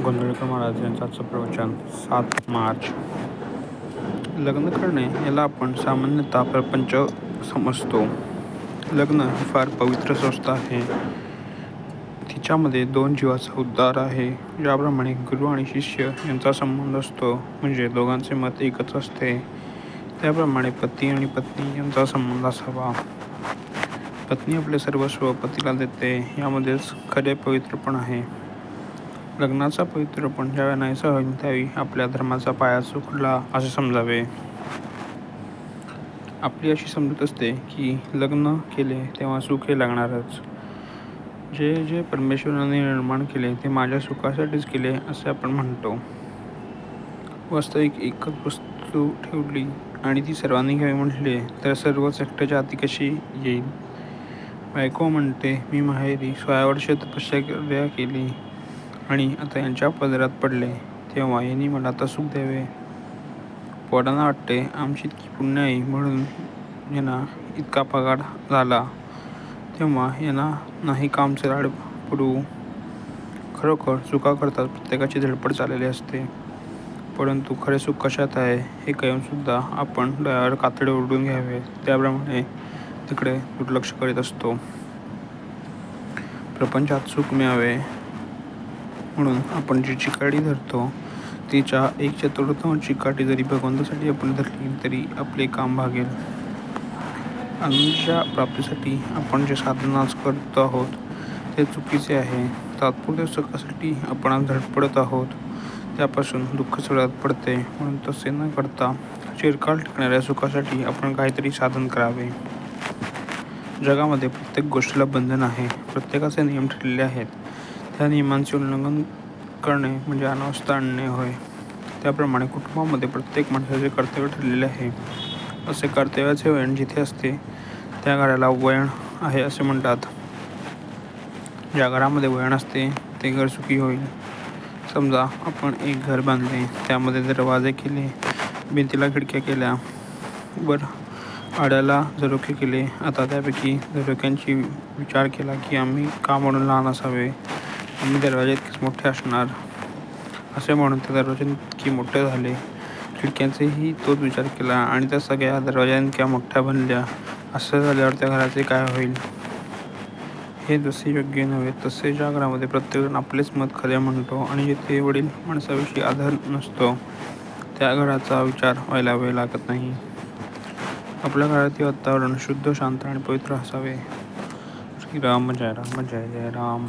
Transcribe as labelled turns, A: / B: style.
A: गोंधळकर महाराज यांचं आजचं प्रवचन 7 मार्च. लग्न करणे याला आपण सामान्यतः प्रपंच समजतो. लग्न ही फार पवित्र संस्था आहे. तिच्यामध्ये दोन जीवाचा उद्धार आहे. ज्याप्रमाणे गुरु आणि शिष्य यांचा संबंध असतो, म्हणजे दोघांचे मत एकच असते, त्याप्रमाणे पती आणि पत्नी यांचा संबंध असावा. पत्नी आपले सर्वस्व पतीला देते, यामध्येच खरे पवित्रपण आहे. लग्नाचा पवित्रपण ज्यावेळी नाहीसा होईल त्यावेळी आपल्या धर्माचा पाया चुकला असे समजावे. आपली अशी समजूत असते की लग्न केले तेव्हा सुख हे लागणारच. जे जे परमेश्वराने निर्माण केले ते माझ्या सुखासाठीच केले असे आपण म्हणतो. वास्तविक एकच वस्तू ठेवली आणि ती सर्वांनी घ्यावी म्हटले तर सर्वच एकट्याच्या हाती कशी येईल. बायको म्हणते, मी माहेरी 16 वर्षे तपश्चर्या केली आणि आता यांच्या पदरात पडले, तेव्हा यांनी मला आता सुख द्यावे. पोरांना वाटते, आमची इतकी पुण्य आहे म्हणून यांना इतका पगार झाला, तेव्हा यांना नाही कामचे राड पुरवू. खरोखर सुखाकरता प्रत्येकाची धडपड चाललेली असते, परंतु खरे सुख कशात आहे हे कळून सुद्धा आपण डोळ्यावर कातडे ओढून घ्यावे, त्याप्रमाणे तिकडे दुर्लक्ष करीत असतो. प्रपंचात सुख मिळावे म्हणून आपण जी चिकाटी धरतो, तिच्या 1/4 चिकाटी जरी भगवंतासाठी आपण धरली तरी आपले काम भागेल. आनंदाच्या प्राप्तीसाठी आपण जे साधनाच करतो आहोत ते चुकीचे आहे. तात्पुरत्या सुखासाठी आपण आज धडपडत आहोत, त्यापासून दुःख सगळ्यात पडते. म्हणून तसे न करता चिरकाल टिकणाऱ्या सुखासाठी आपण काहीतरी साधन करावे. जगामध्ये प्रत्येक गोष्टीला बंधन आहे. प्रत्येकाचे नियम ठरलेले आहेत. त्या नियमांचे उल्लंघन करणे म्हणजे अनावस्था आणणे होय. त्याप्रमाणे कुटुंबामध्ये प्रत्येक माणसाचे कर्तव्य ठरलेले आहे. असे कर्तव्याचे वळण जिथे असते त्या घराला वळण आहे असे म्हणतात. ज्या घरामध्ये वळण असते ते घर सुखी होईल. समजा आपण एक घर बांधले, त्यामध्ये दरवाजे केले, भिंतीला खिडक्या केल्या, वर आड्याला झरोखे केले. आता त्यापैकी झरोक्यांची विचार केला की आम्ही का म्हणून लहान असावे, आम्ही दरवाजे इतकेच मोठे असणार असे म्हणून त्या दरवाजे इतके मोठे झाले. खिडक्यांचाही तोच विचार केला आणि त्या सगळ्या दरवाजांइतक्या मोठ्या बनल्या. असं झाल्यावर त्या घराचे काय होईल. हे जसे योग्य नव्हे तसे ज्या घरामध्ये प्रत्येकजण आपलेच मत खरे म्हणतो आणि जिथे वडील माणसाविषयी आदर नसतो, त्या घराचा विचार व्हायला वेळ लागत नाही. आपल्या घरातील वातावरण शुद्ध, शांत आणि पवित्र असावे. श्रीराम जय राम जय जय राम.